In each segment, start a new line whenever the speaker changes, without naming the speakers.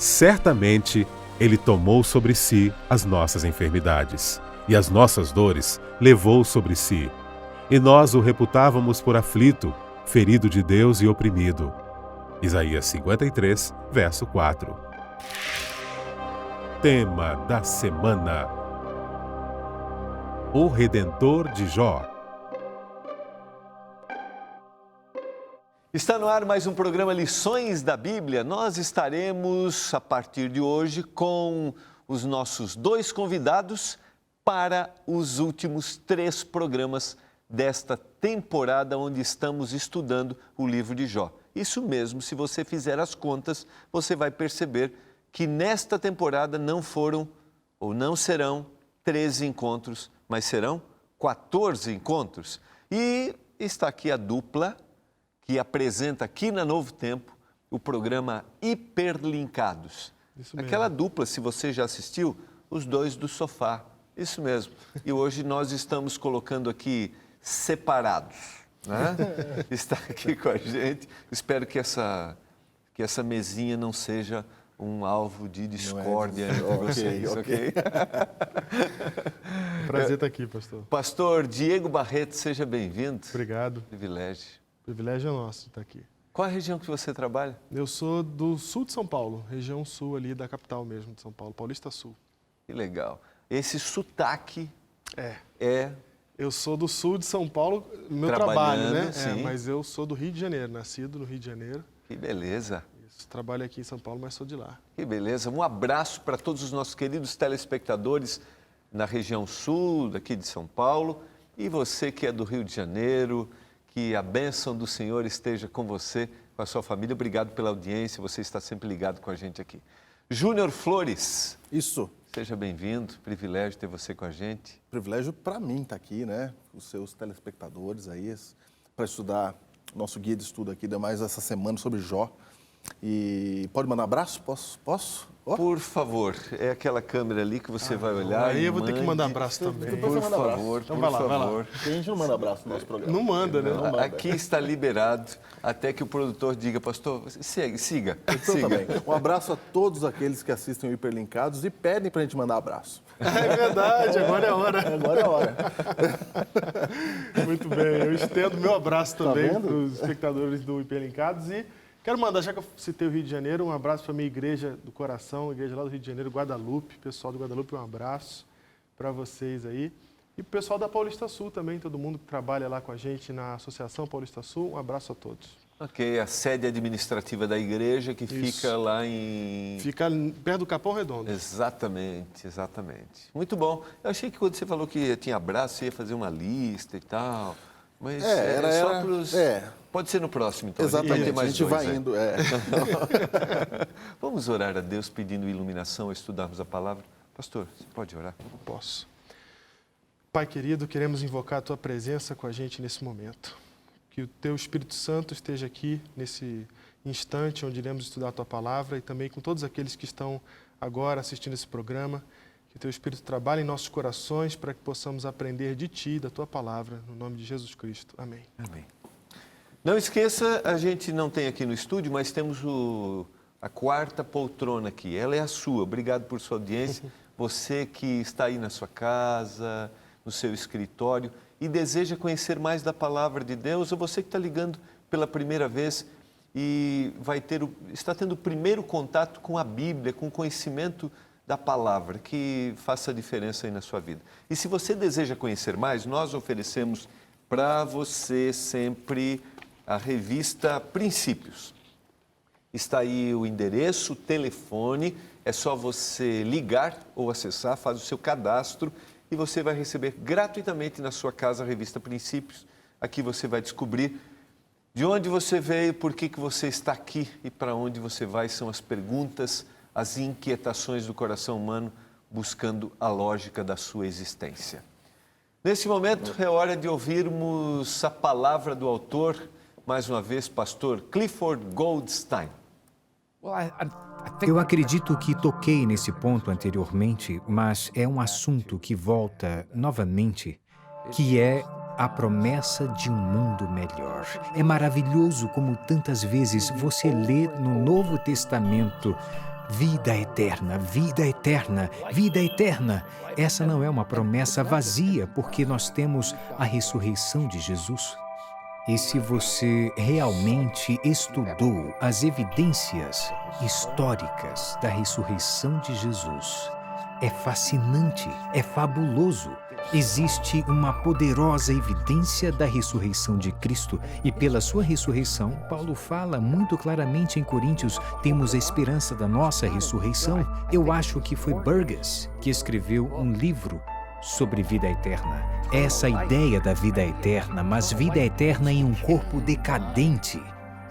Certamente, Ele tomou sobre si as nossas enfermidades, e as nossas dores levou sobre si. E nós o reputávamos por aflito, ferido de Deus e oprimido. Isaías 53, verso 4. Tema da semana: O Redentor de Jó.
Está no ar mais um programa Lições da Bíblia. Nós estaremos, a partir de hoje, com os nossos 2 convidados para os últimos 3 programas desta temporada, onde estamos estudando o livro de Jó. Isso mesmo, se você fizer as contas, você vai perceber que nesta temporada não foram ou não serão 13 encontros, mas serão 14 encontros. E está aqui a dupla que apresenta aqui na Novo Tempo o programa Hiperlinkados.
Isso mesmo.
Aquela dupla, se você já assistiu, os 2 do sofá. Isso mesmo. E hoje nós estamos colocando aqui separados, né? Está aqui com a gente. Espero que essa mesinha não seja um alvo de discórdia entre vocês, ok?
Prazer estar aqui, pastor.
Pastor Diego Barreto, seja bem-vindo.
Obrigado.
Privilégio.
O privilégio é nosso estar aqui.
Qual a região que você trabalha?
Eu sou do sul de São Paulo, região sul ali da capital mesmo de São Paulo, Paulista Sul.
Que legal. Esse sotaque
É.
é
Eu sou do sul de São Paulo, meu
Trabalhando,
trabalho, né?
sim.
Mas eu sou do Rio de Janeiro, nascido no Rio de Janeiro.
Que beleza.
Isso, trabalho aqui em São Paulo, mas sou de lá.
Que beleza. Um abraço para todos os nossos queridos telespectadores na região sul, daqui de São Paulo. E você que é do Rio de Janeiro, que a bênção do Senhor esteja com você, com a sua família. Obrigado pela audiência, você está sempre ligado com a gente aqui. Júnior Flores.
Isso.
Seja bem-vindo, privilégio ter você com a gente.
Privilégio para mim estar aqui, né? Os seus telespectadores aí, para estudar nosso guia de estudo aqui, ainda mais essa semana sobre Jó. E pode mandar abraço? Posso? Oh.
Por favor, é aquela câmera ali que você vai olhar.
Aí
e
eu vou ter que
mande.
mandar abraço também.
Depois
Por
você manda abraço.
favor,
Então
por
vai lá, vai lá.
favor.
Porque a gente não manda abraço no nosso programa.
Não manda, né?
Não manda.
Aqui está liberado até que o produtor diga, pastor, siga.
Então também. Um abraço a todos aqueles que assistem o Hiperlinkados e pedem para a gente mandar abraço.
É verdade, agora é a hora.
Agora é a hora.
Muito bem, eu estendo meu abraço também
vendo?
para os espectadores do Hiperlinkados e quero mandar, já que eu citei o Rio de Janeiro, um abraço para a minha igreja do coração, a igreja lá do Rio de Janeiro, Guadalupe. Pessoal do Guadalupe, um abraço para vocês aí. E o pessoal da Paulista Sul também, todo mundo que trabalha lá com a gente na Associação Paulista Sul, um abraço a todos.
Ok, a sede administrativa da igreja que
Isso.
fica lá em...
Fica perto do Capão Redondo.
Exatamente. Muito bom. Eu achei que quando você falou que tinha abraço, você ia fazer uma lista e tal, mas só para os... Pode ser no próximo, então.
Exatamente,
a gente vai ter mais dois,
indo.
Vamos orar a Deus pedindo iluminação a estudarmos a palavra. Pastor, você pode orar?
Posso. Pai querido, queremos invocar a Tua presença com a gente nesse momento. Que o Teu Espírito Santo esteja aqui nesse instante onde iremos estudar a Tua palavra e também com todos aqueles que estão agora assistindo esse programa. Que o Teu Espírito trabalhe em nossos corações para que possamos aprender de Ti, da Tua palavra, no nome de Jesus Cristo. Amém.
Amém. Não esqueça, a gente não tem aqui no estúdio, mas temos a 4ª poltrona aqui. Ela é a sua. Obrigado por sua audiência. Você que está aí na sua casa, no seu escritório e deseja conhecer mais da palavra de Deus, ou você que está ligando pela primeira vez e está tendo o primeiro contato com a Bíblia, com o conhecimento da palavra, que faça a diferença aí na sua vida. E se você deseja conhecer mais, nós oferecemos para você sempre a revista Princípios. Está aí o endereço, o telefone, é só você ligar ou acessar, faz o seu cadastro e você vai receber gratuitamente na sua casa a revista Princípios. Aqui você vai descobrir de onde você veio, por que você está aqui e para onde você vai. São as perguntas, as inquietações do coração humano, buscando a lógica da sua existência. Nesse momento é hora de ouvirmos a palavra do autor, mais uma vez, pastor Clifford Goldstein.
Eu acredito que toquei nesse ponto anteriormente, mas é um assunto que volta novamente, que é a promessa de um mundo melhor. É maravilhoso como tantas vezes você lê no Novo Testamento Vida eterna, vida eterna, vida eterna. Essa não é uma promessa vazia, porque nós temos a ressurreição de Jesus. E se você realmente estudou as evidências históricas da ressurreição de Jesus, é fascinante, é fabuloso. Existe uma poderosa evidência da ressurreição de Cristo e pela sua ressurreição, Paulo fala muito claramente em Coríntios, temos a esperança da nossa ressurreição. Eu acho que foi Burgess que escreveu um livro sobre vida eterna. Essa ideia da vida eterna, mas vida eterna em um corpo decadente.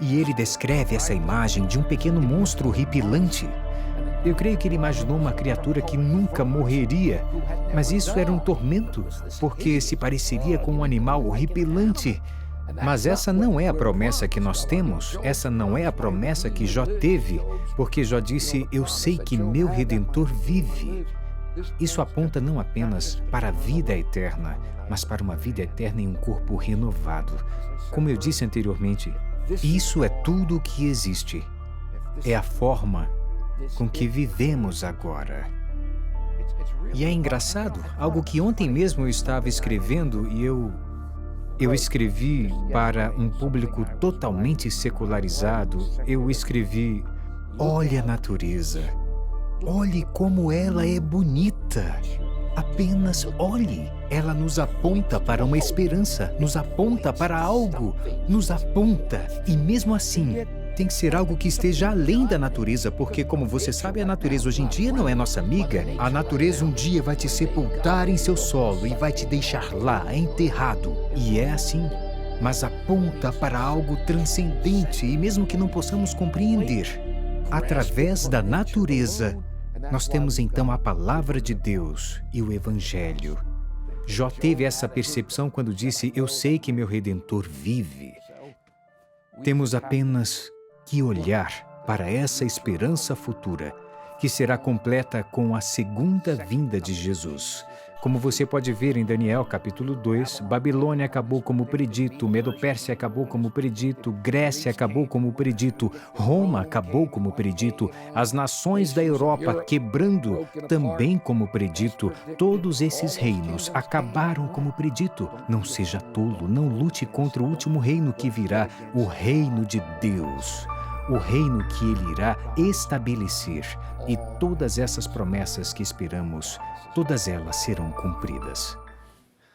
E ele descreve essa imagem de um pequeno monstro horripilante. Eu creio que ele imaginou uma criatura que nunca morreria, mas isso era um tormento, porque se pareceria com um animal horripilante. Mas essa não é a promessa que nós temos, essa não é a promessa que Jó teve, porque Jó disse, eu sei que meu Redentor vive. Isso aponta não apenas para a vida eterna, mas para uma vida eterna em um corpo renovado. Como eu disse anteriormente, isso é tudo o que existe. É a forma com que vivemos agora. E é engraçado, algo que ontem mesmo eu estava escrevendo e eu escrevi para um público totalmente secularizado. Eu escrevi, olhe a natureza, olhe como ela é bonita. Apenas olhe, ela nos aponta para uma esperança, nos aponta para algo, nos aponta. E mesmo assim, tem que ser algo que esteja além da natureza, porque, como você sabe, a natureza hoje em dia não é nossa amiga. A natureza um dia vai te sepultar em seu solo e vai te deixar lá, enterrado. E é assim. Mas aponta para algo transcendente e mesmo que não possamos compreender. Através da natureza, nós temos então a palavra de Deus e o Evangelho. Jó teve essa percepção quando disse, eu sei que meu Redentor vive. Temos apenas que olhar para essa esperança futura, que será completa com a segunda vinda de Jesus. Como você pode ver em Daniel capítulo 2, Babilônia acabou como predito, Medo-Pérsia acabou como predito, Grécia acabou como predito, Roma acabou como predito, as nações da Europa quebrando também como predito. Todos esses reinos acabaram como predito. Não seja tolo, não lute contra o último reino que virá, o reino de Deus. O reino que Ele irá estabelecer. E todas essas promessas que esperamos, todas elas serão cumpridas.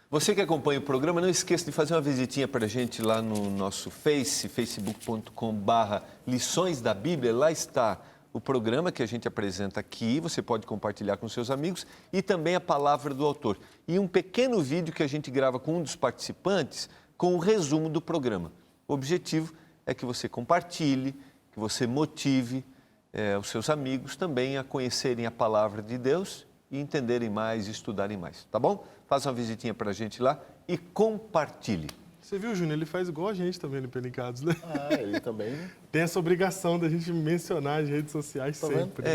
Você que acompanha o programa, não esqueça de fazer uma visitinha para a gente lá no nosso facebook.com/lições da Bíblia. Lá está o programa que a gente apresenta aqui, você pode compartilhar com seus amigos e também a palavra do autor. E um pequeno vídeo que a gente grava com um dos participantes com o resumo do programa. O objetivo é que você compartilhe, que você motive os seus amigos também a conhecerem a palavra de Deus e entenderem mais, estudarem mais, tá bom? Faça uma visitinha para a gente lá e compartilhe.
Você viu, Júnior? Ele faz igual a gente também no Pelincados, né?
Ah, ele também.
Tem essa obrigação da gente mencionar as redes sociais sempre.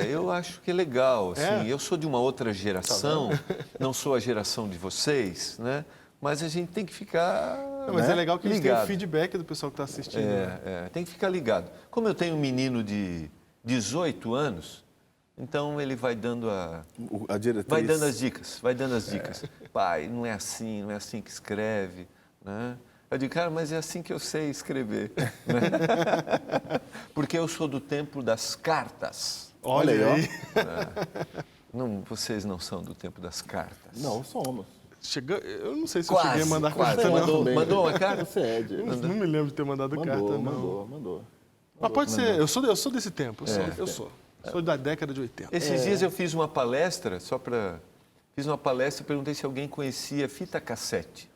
Eu acho que é legal, assim,
É?
eu sou de uma outra geração, não sou a geração de vocês, né? Mas a gente tem que ficar
Não, mas é legal que a gente tem o
ligado.
feedback do pessoal que está assistindo. Né?
Tem que ficar ligado. Como eu tenho um menino de 18 anos, então ele vai dando
A diretriz.
vai dando as dicas. Pai, não é assim que escreve, né? Eu digo, cara, mas é assim que eu sei escrever. Né? Porque eu sou do tempo das cartas.
Olha aí.
Não, vocês não são do tempo das cartas.
Não, somos.
Eu não sei se eu cheguei a mandar carta, não.
Mandou uma carta?
Você é,
Eu não me lembro de ter mandado carta, não.
Mandou.
Mas pode ser, eu sou desse tempo, eu sou. Sou da década de 80.
Esses dias eu fiz uma palestra, fiz uma palestra e perguntei se alguém conhecia fita cassete.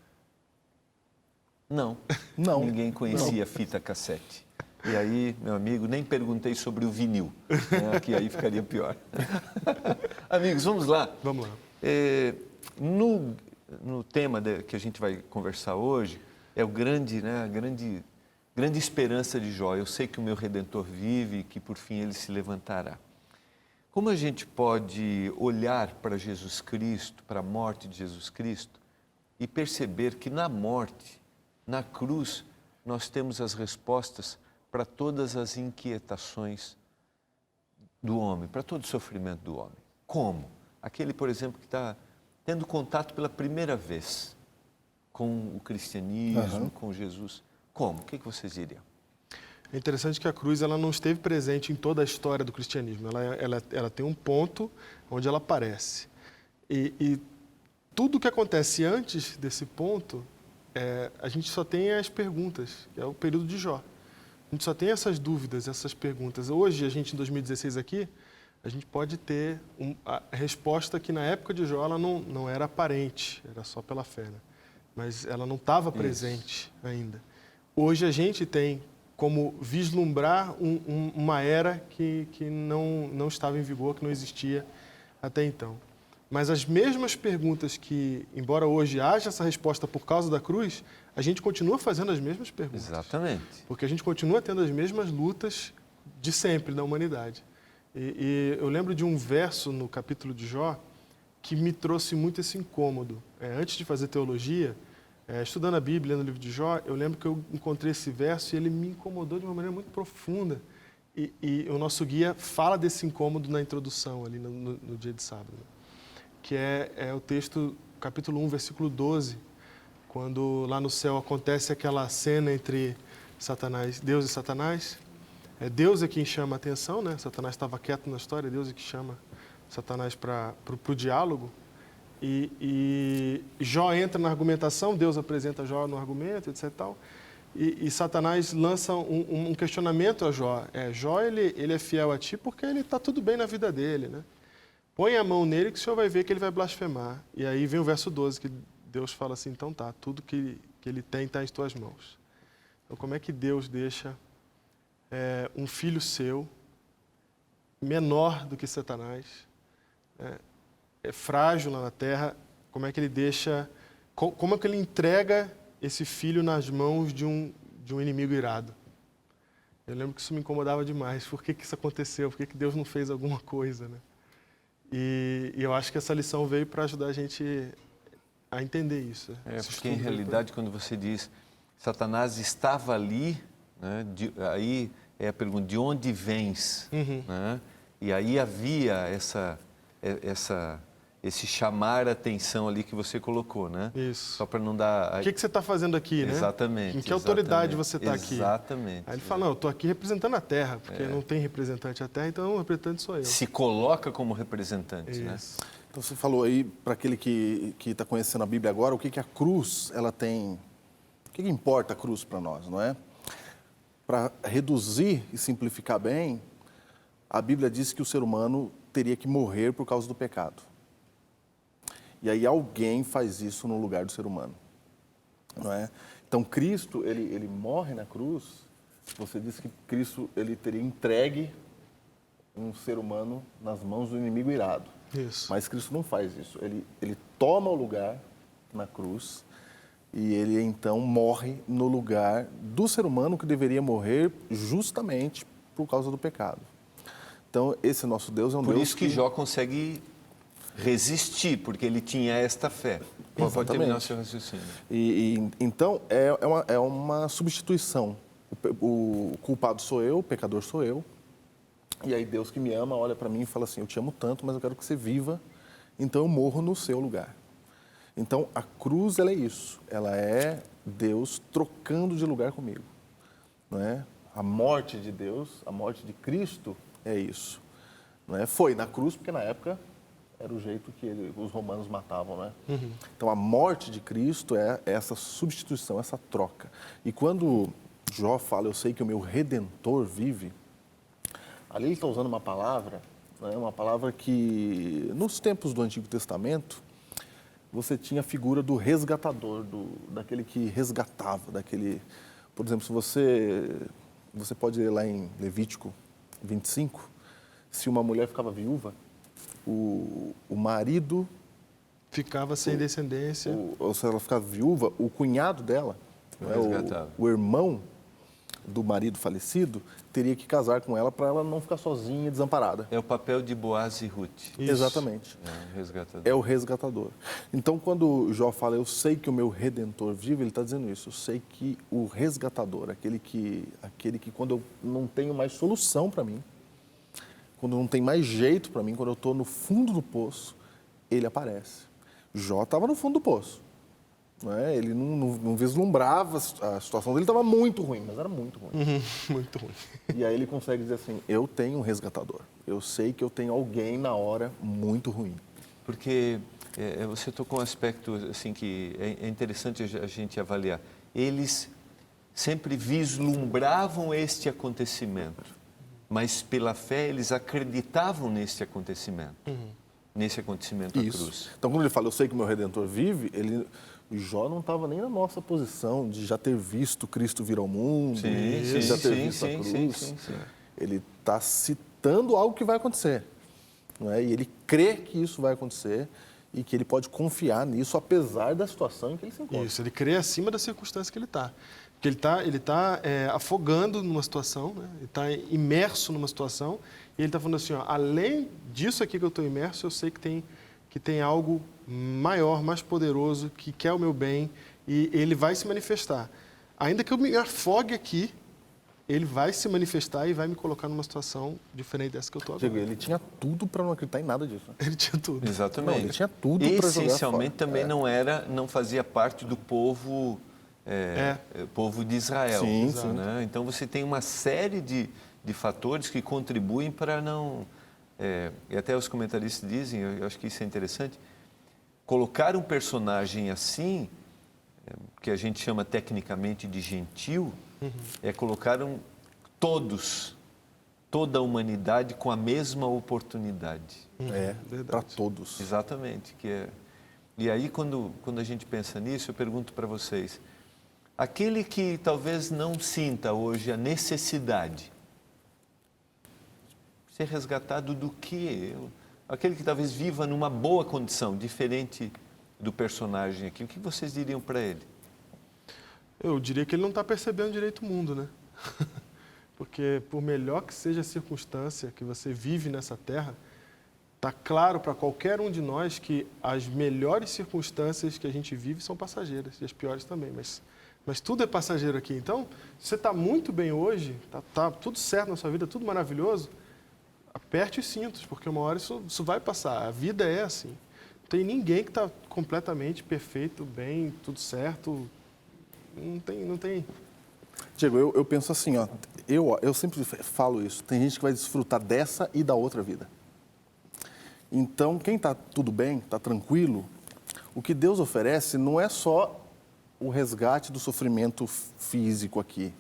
Não. Ninguém conhecia fita cassete. E aí, meu amigo, nem perguntei sobre o vinil, né, que aí ficaria pior. Amigos, vamos lá.
Vamos lá.
No tema que a gente vai conversar hoje, é a grande esperança de Jó. Eu sei que o meu Redentor vive e que por fim ele se levantará. Como a gente pode olhar para Jesus Cristo, para a morte de Jesus Cristo, e perceber que na morte, na cruz, nós temos as respostas para todas as inquietações do homem, para todo o sofrimento do homem. Como? Aquele, por exemplo, que está tendo contato pela primeira vez com o cristianismo, com Jesus. Como? O que vocês diriam?
É interessante que a cruz ela não esteve presente em toda a história do cristianismo. Ela tem um ponto onde ela aparece. E tudo que acontece antes desse ponto, a gente só tem as perguntas, que é o período de Jó. A gente só tem essas dúvidas, essas perguntas. Hoje, a gente, em 2016 aqui, a gente pode ter a resposta que na época de Jó ela não era aparente, era só pela fé, né? Mas ela não estava presente ainda. Hoje a gente tem como vislumbrar uma era que não estava em vigor, que não existia até então. Mas as mesmas perguntas que, embora hoje haja essa resposta por causa da cruz, a gente continua fazendo as mesmas perguntas.
Exatamente.
Porque a gente continua tendo as mesmas lutas de sempre da humanidade. E eu lembro de um verso no capítulo de Jó que me trouxe muito esse incômodo. Antes de fazer teologia, estudando a Bíblia, lendo o livro de Jó, eu lembro que eu encontrei esse verso e ele me incomodou de uma maneira muito profunda. E o nosso guia fala desse incômodo na introdução, ali no dia de sábado, que é o texto, capítulo 1, versículo 12, quando lá no céu acontece aquela cena entre Deus e Satanás. Deus é quem chama a atenção, né? Satanás estava quieto na história, Deus é que chama Satanás para o diálogo. E Jó entra na argumentação, Deus apresenta Jó no argumento, etc. Tal, e Satanás lança um questionamento a Jó. Jó, ele é fiel a ti porque ele está tudo bem na vida dele, né? Põe a mão nele que o Senhor vai ver que ele vai blasfemar. E aí vem o verso 12, que Deus fala assim, então tá, tudo que ele tem está em tuas mãos. Então como é que Deus deixa um filho seu, menor do que Satanás, frágil lá na terra, como é que ele deixa, como é que ele entrega esse filho nas mãos de um inimigo irado? Eu lembro que isso me incomodava demais. Por que isso aconteceu? Por que Deus não fez alguma coisa, né? E eu acho que essa lição veio para ajudar a gente a entender isso.
Porque em realidade, quando você diz Satanás estava ali, né, aí é a pergunta, de onde vens? Né? E aí havia esse chamar a atenção ali que você colocou, né?
Isso.
Só para não dar...
O que você está fazendo aqui, né?
Exatamente.
Em que autoridade você está aqui?
Exatamente.
Aí ele fala, não, eu estou aqui representando a terra, porque não tem representante a terra, então o representante sou eu.
Se coloca como representante, né?
Então você falou aí, para aquele que está conhecendo a Bíblia agora, o que a cruz, ela tem... O que importa a cruz para nós, não é? Para reduzir e simplificar bem, a Bíblia diz que o ser humano teria que morrer por causa do pecado. E aí alguém faz isso no lugar do ser humano, não é? Então Cristo, ele morre na cruz. Você disse que Cristo, ele teria entregue um ser humano nas mãos do inimigo irado.
Isso.
Mas Cristo não faz isso. Ele toma o lugar na cruz e ele então morre no lugar do ser humano que deveria morrer justamente por causa do pecado. Então esse nosso Deus é um Deus
Por isso que Jó consegue resistir, porque ele tinha esta fé. Pode terminar o seu raciocínio.
Então, é uma substituição. O culpado sou eu, o pecador sou eu. E aí Deus que me ama olha para mim e fala assim, eu te amo tanto, mas eu quero que você viva, então eu morro no seu lugar. Então, a cruz, ela é isso. Ela é Deus trocando de lugar comigo. Não é? A morte de Deus, a morte de Cristo é isso. Não é? Foi na cruz, porque na época... era o jeito que os romanos matavam, né? Então, a morte de Cristo é essa substituição, essa troca. E quando Jó fala, eu sei que o meu Redentor vive, ali ele está usando uma palavra, né? Uma palavra que, nos tempos do Antigo Testamento, você tinha a figura do resgatador, daquele que resgatava, daquele... Por exemplo, se você pode ler lá em Levítico 25, se uma mulher ficava viúva, o marido...
ficava sem descendência.
Ou se ela ficava viúva, o cunhado dela, o irmão do marido falecido, teria que casar com ela para ela não ficar sozinha e desamparada.
É o papel de Boaz e Ruth.
Isso. Exatamente.
É o resgatador.
É o resgatador. Então, quando Jó fala, eu sei que o meu Redentor vive, ele está dizendo isso. Eu sei que o resgatador, aquele que quando eu não tenho mais solução para mim, quando não tem mais jeito para mim, quando eu estou no fundo do poço, ele aparece. Jó estava no fundo do poço. Ele não vislumbrava, a situação dele estava muito ruim, mas era muito ruim.
Muito ruim.
E aí ele consegue dizer assim, eu tenho um resgatador. Eu sei que eu tenho alguém na hora muito ruim.
Porque você tocou um aspecto assim, que é interessante a gente avaliar. Eles sempre vislumbravam este acontecimento, mas pela fé eles acreditavam neste acontecimento. Nesse acontecimento da cruz.
Então, quando ele fala, eu sei que o meu Redentor vive, o Jó não estava nem na nossa posição de já ter visto Cristo vir ao mundo, de já ter visto a cruz.
Sim.
Ele está citando algo que vai acontecer. E ele crê que isso vai acontecer e que ele pode confiar nisso, apesar da situação em que ele se encontra.
Isso, ele crê acima da circunstância que ele está. Porque ele está afogando numa situação, né? Ele está imerso numa situação, e ele está falando assim, além disso aqui que eu estou imerso, eu sei que tem algo maior, mais poderoso, que quer o meu bem, e ele vai se manifestar. Ainda que eu me afogue aqui, ele vai se manifestar e vai me colocar numa situação diferente dessa que eu estou agora.
Ele tinha tudo para não acreditar em nada disso.
Ele tinha tudo.
Exatamente.
Não, ele tinha tudo para jogar fora.
Essencialmente também não fazia parte do povo, povo de Israel.
Sim.
Né? Então você tem uma série de fatores que contribuem para não... e até os comentaristas dizem, eu acho que isso é interessante, colocar um personagem assim, que a gente chama tecnicamente de gentil, é colocar toda a humanidade com a mesma oportunidade.
Para todos.
Exatamente. E aí, quando a gente pensa nisso, eu pergunto para vocês, aquele que talvez não sinta hoje a necessidade de ser resgatado do quê? Aquele que talvez viva numa boa condição, diferente do personagem aqui, o que vocês diriam para ele?
Eu diria que ele não está percebendo direito o mundo, né? Porque por melhor que seja a circunstância que você vive nessa terra, está claro para qualquer um de nós que as melhores circunstâncias que a gente vive são passageiras, e as piores também, mas tudo é passageiro aqui. Então, se você está muito bem hoje, está tudo certo na sua vida, tudo maravilhoso, aperte os cintos, porque uma hora isso vai passar. A vida é assim. Não tem ninguém que está completamente perfeito, bem, tudo certo. Não tem.
Diego, eu penso assim, eu sempre falo isso, tem gente que vai desfrutar dessa e da outra vida. Então, quem está tudo bem, está tranquilo, o que Deus oferece não é só o resgate do sofrimento físico aqui.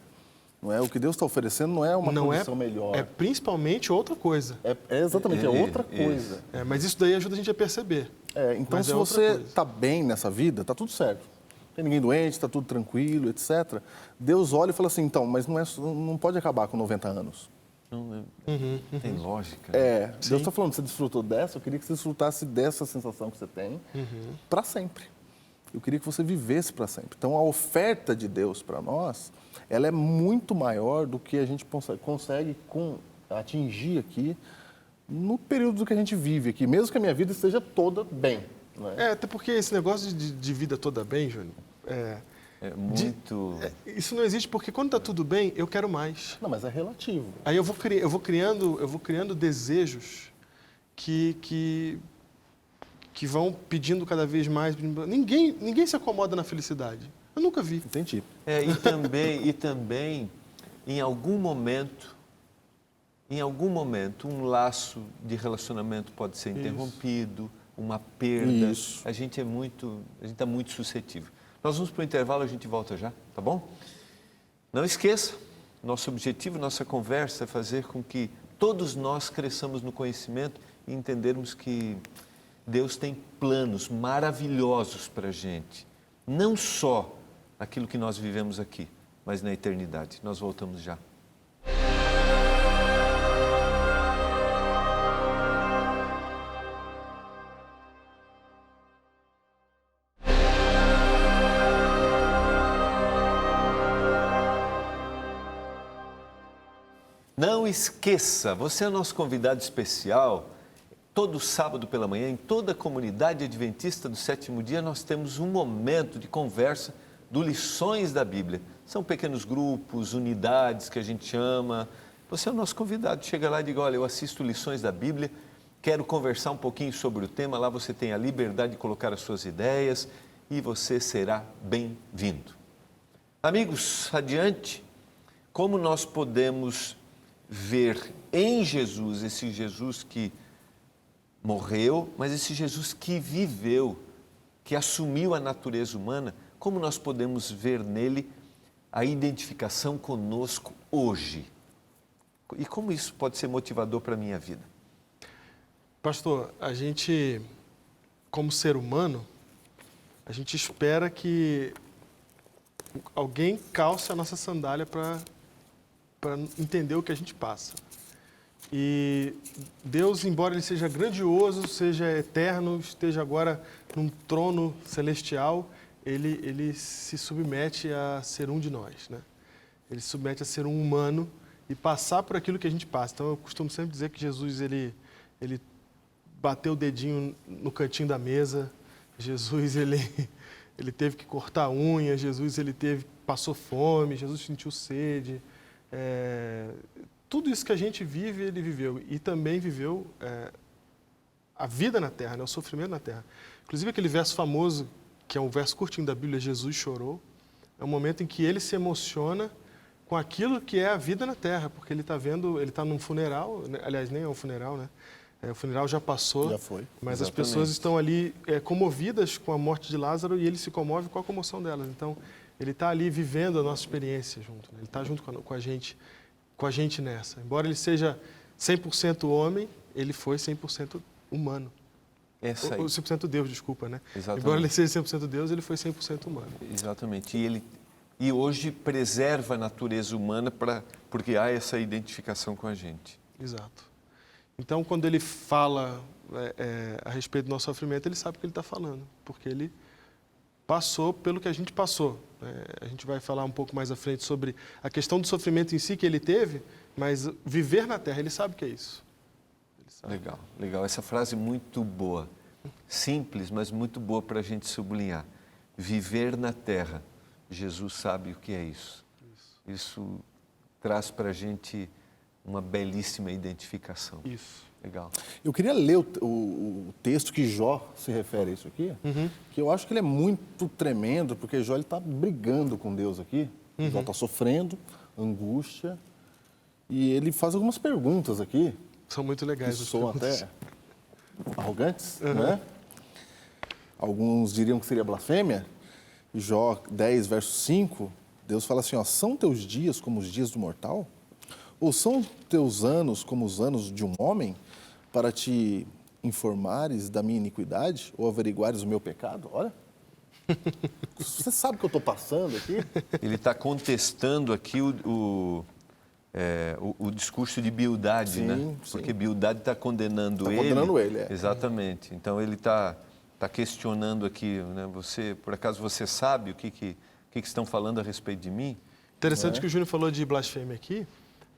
Não é? O que Deus está oferecendo não é uma condição melhor.
É principalmente outra coisa.
Exatamente, é outra coisa.
Mas isso daí ajuda a gente a perceber.
Então, se você está bem nessa vida, está tudo certo. Não tem ninguém doente, está tudo tranquilo, etc. Deus olha e fala assim, então, mas não pode acabar com 90 anos.
Não tem lógica.
Deus está falando, você desfrutou dessa, eu queria que você desfrutasse dessa sensação que você tem para sempre. Eu queria que você vivesse para sempre. Então, a oferta de Deus para nós, ela é muito maior do que a gente consegue atingir aqui no período que a gente vive aqui, mesmo que a minha vida esteja toda bem. Não é?
Até porque esse negócio de vida toda bem, Júnior, isso não existe, porque quando está tudo bem, eu quero mais.
Não, mas é relativo.
Aí eu vou criando desejos que vão pedindo cada vez mais. Ninguém se acomoda na felicidade. Eu nunca vi.
Entendi.
E também, em algum momento, um laço de relacionamento pode ser interrompido, uma perda.
Isso.
A gente está muito suscetível. Nós vamos para o intervalo, a gente volta já, tá bom? Não esqueça, nosso objetivo, nossa conversa é fazer com que todos nós cresçamos no conhecimento e entendermos que Deus tem planos maravilhosos para a gente. Não só aquilo que nós vivemos aqui, mas na eternidade. Nós voltamos já. Não esqueça, você é nosso convidado especial. Todo sábado pela manhã, em toda a comunidade adventista do sétimo dia, nós temos um momento de conversa do Lições da Bíblia. São pequenos grupos, unidades que a gente chama, você é o nosso convidado. Chega lá e diga, olha, eu assisto lições da Bíblia, quero conversar um pouquinho sobre o tema, lá você tem a liberdade de colocar as suas ideias e você será bem-vindo. Amigos, adiante, como nós podemos ver em Jesus, esse Jesus que morreu, mas esse Jesus que viveu, que assumiu a natureza humana, como nós podemos ver nele a identificação conosco hoje? E como isso pode ser motivador para a minha vida?
Pastor, a gente, como ser humano, a gente espera que alguém calce a nossa sandália para entender o que a gente passa. E Deus, embora Ele seja grandioso, seja eterno, esteja agora num trono celestial, Ele se submete a ser um de nós, né? Ele se submete a ser um humano e passar por aquilo que a gente passa. Então, eu costumo sempre dizer que Jesus, ele bateu o dedinho no cantinho da mesa, Jesus, ele teve que cortar a unha, Jesus, passou fome, Jesus sentiu sede. Tudo isso que a gente vive, ele viveu. E também viveu a vida na terra, né? O sofrimento na terra. Inclusive, aquele verso famoso, que é um verso curtinho da Bíblia, Jesus chorou, é um momento em que ele se emociona com aquilo que é a vida na terra, porque ele está num funeral, né? Aliás, nem é um funeral, né? O funeral já passou,
Já foi.
mas
Exatamente.
As pessoas estão ali comovidas com a morte de Lázaro e ele se comove com a comoção delas. Então, ele está ali vivendo a nossa experiência junto, né? Ele está junto com a gente nessa. Embora ele seja 100% homem, ele foi 100% humano.
Essa aí.
100% Deus, desculpa, né?
Exatamente.
Embora ele seja 100% Deus, ele foi 100% humano.
Exatamente. E hoje preserva a natureza humana porque há essa identificação com a gente.
Exato. Então, quando ele fala a respeito do nosso sofrimento, ele sabe o que ele está falando, porque ele passou pelo que a gente passou. A gente vai falar um pouco mais à frente sobre a questão do sofrimento em si que ele teve, mas viver na terra, ele sabe o que é isso. Ele sabe.
Legal, legal. Essa frase muito boa. Simples, mas muito boa para a gente sublinhar. Viver na terra. Jesus sabe o que é isso. Isso traz para a gente uma belíssima identificação.
Isso.
Legal.
Eu queria ler o texto que Jó se refere a isso aqui, que eu acho que ele é muito tremendo, porque Jó está brigando com Deus aqui. Jó está sofrendo, angústia, e ele faz algumas perguntas aqui,
São muito
que
legais. as
soam
perguntas.
até arrogantes, né? Alguns diriam que seria blasfêmia. Jó 10, verso 5, Deus fala assim, ó, são teus dias como os dias do mortal? Ou são teus anos como os anos de um homem, para te informares da minha iniquidade ou averiguares o meu pecado? Olha, você sabe o que eu estou passando aqui?
Ele está contestando aqui o discurso de Bildade,
Sim,
né?
sim.
Porque Bildade está condenando ele.
Condenando ele, é.
Exatamente. Então ele está questionando aqui, né? Por acaso você sabe o que estão falando a respeito de mim?
Interessante que o Júnior falou de blasfêmia aqui,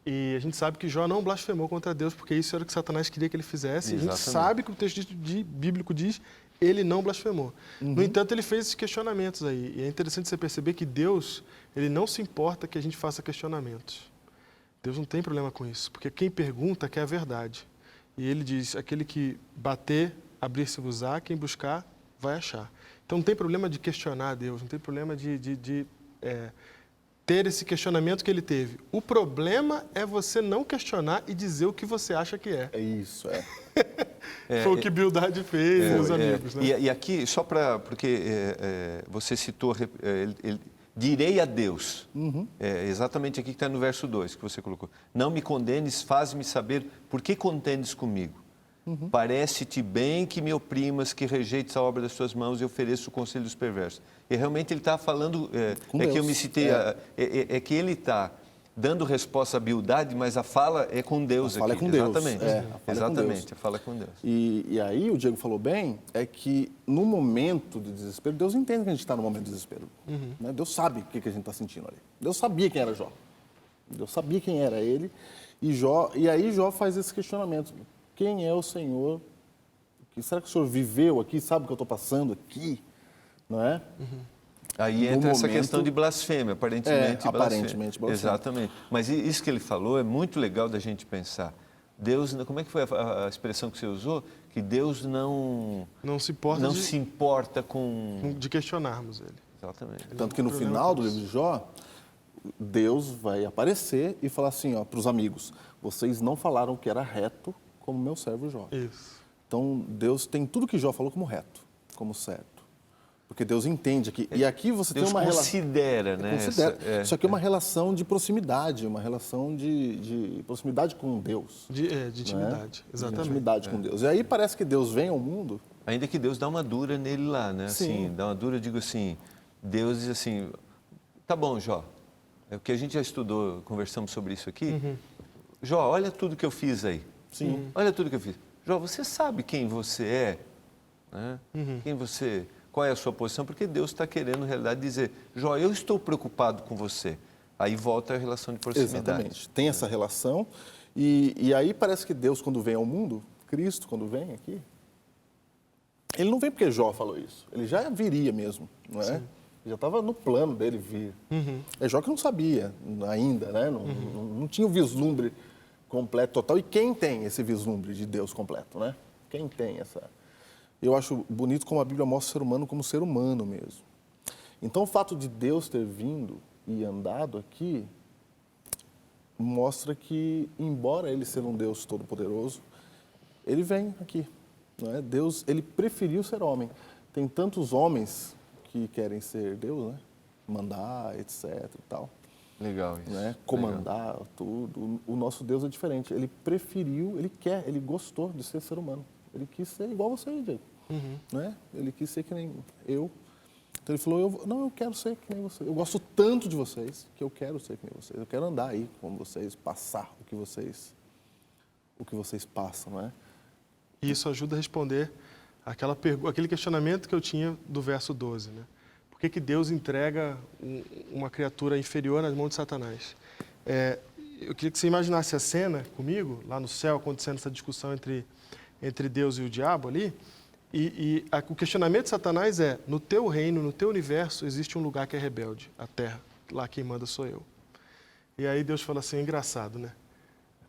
e a gente sabe que Jó não blasfemou contra Deus, porque isso era o que Satanás queria que ele fizesse.
Exatamente.
A gente sabe que o texto bíblico diz, ele não blasfemou. No entanto, ele fez esses questionamentos aí. E é interessante você perceber que Deus, ele não se importa que a gente faça questionamentos. Deus não tem problema com isso, porque quem pergunta quer a verdade. E ele diz, aquele que bater, abrir-se-vos-á, quem buscar, vai achar. Então não tem problema de questionar Deus, não tem problema de ter esse questionamento que ele teve. O problema é você não questionar e dizer o que você acha que é.
É isso,
Foi o que Bildade fez, meus amigos. Né?
E aqui, só porque você citou, direi a Deus, exatamente aqui que está no verso 2 que você colocou. Não me condenes, faz-me saber por que contendes comigo. Parece-te bem que me oprimas, que rejeites a obra das tuas mãos e ofereço o conselho dos perversos. E realmente ele está falando, que eu me citei, que ele está dando resposta à Bildade, mas a fala é com Deus aqui.
A fala é com Deus.
Exatamente,
Exatamente,
a fala é com Deus.
E aí o Diego falou bem, é que no momento de desespero, Deus entende que a gente está no momento de desespero. Né? Deus sabe o que a gente está sentindo ali. Deus sabia quem era Jó. Deus sabia quem era ele. E aí Jó faz esse questionamento. Quem é o Senhor? Será que o Senhor viveu aqui? Sabe o que eu estou passando aqui? Não é?
Aí
no
entra essa
momento-
questão de blasfêmia, aparentemente blasfêmia.
aparentemente blasfêmia.
Exatamente. Mas isso que ele falou é muito legal da gente pensar. Deus, como é que foi a expressão que você usou? Que Deus não
se importa
não se importa com...
de questionarmos ele.
Exatamente.
Tanto que no
problema
final
com
do
isso.
livro de Jó, Deus vai aparecer e falar assim, para os amigos, vocês não falaram que era reto como meu servo Jó.
Isso.
Então, Deus tem tudo que Jó falou como reto, como certo. Porque Deus entende aqui. E aqui você
Deus
tem uma relação...
considera, né?
Considera.
essa-
Isso aqui é uma relação de proximidade, uma relação de proximidade com Deus.
De intimidade,
De
exatamente.
intimidade com Deus. E aí parece que Deus vem ao mundo...
Ainda que Deus dá uma dura nele lá, né?
Sim.
Assim, dá uma dura, eu digo assim, Deus diz assim, tá bom, Jó, é o que a gente já estudou, conversamos sobre isso aqui. Jó, olha tudo que eu fiz aí.
Sim.
Olha tudo que eu fiz. Jó, você sabe quem você é? Né? Quem você... Qual é a sua posição? Porque Deus está querendo, na realidade, dizer, Jó, eu estou preocupado com você. Aí volta a relação de proximidade.
Exatamente. Tem essa relação. E aí parece que Deus, quando vem ao mundo, Cristo, quando vem aqui, ele não vem porque Jó falou isso. Ele já viria mesmo, não é? Ele já estava no plano dele vir. É Jó que não sabia ainda, né? Não tinha o vislumbre completo, total. E quem tem esse vislumbre de Deus completo, né? Quem tem essa... Eu acho bonito como a Bíblia mostra o ser humano como ser humano mesmo. Então, o fato de Deus ter vindo e andado aqui mostra que, embora ele seja um Deus todo-poderoso, ele vem aqui. Não é? Deus, ele preferiu ser homem. Tem tantos homens que querem ser Deus, né? Mandar, etc. e tal.
Legal isso.
Né? Comandar tudo. O nosso Deus é diferente. Ele preferiu, ele gostou de ser ser humano. Ele quis ser igual a você, Diego. Né? Ele quis ser que nem eu. Então ele falou, eu quero ser que nem você. Eu gosto tanto de vocês que eu quero ser que nem vocês. Eu quero andar aí com vocês, passar o que vocês passam, não é?
E isso ajuda a responder aquele questionamento que eu tinha do verso 12, né? Por que Deus entrega uma criatura inferior nas mãos de Satanás? Eu queria que você imaginasse a cena comigo, lá no céu, acontecendo essa discussão entre Deus e o diabo ali, o questionamento de Satanás é, no teu reino, no teu universo, existe um lugar que é rebelde, a terra, lá quem manda sou eu. E aí Deus fala assim, é engraçado, né?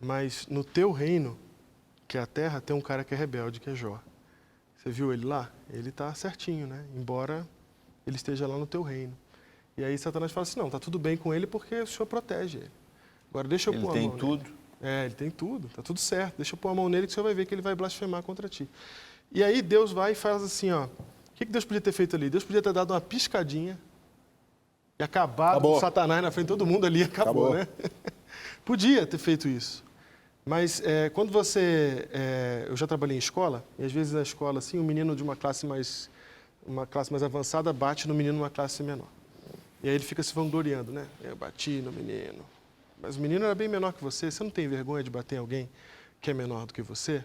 Mas no teu reino, que é a terra, tem um cara que é rebelde, que é Jó. Você viu ele lá? Ele está certinho, né? Embora ele esteja lá no teu reino. E aí Satanás fala assim, não, está tudo bem com ele porque o Senhor protege ele. Agora deixa eu pôr a mão
Ele tem tudo.
nele. Ele tem tudo, está tudo certo. Deixa eu pôr a mão nele que o Senhor vai ver que ele vai blasfemar contra ti. E aí Deus vai e faz assim, ó. O que Deus podia ter feito ali? Deus podia ter dado uma piscadinha e acabado com Satanás na frente de todo mundo ali, acabou. Né? Podia ter feito isso. Mas quando eu já trabalhei em escola, e às vezes na escola, assim, um menino de uma classe mais avançada bate no menino de uma classe menor. E aí ele fica se vangloriando, né? Eu bati no menino. Mas o menino era bem menor que você. Você não tem vergonha de bater em alguém que é menor do que você?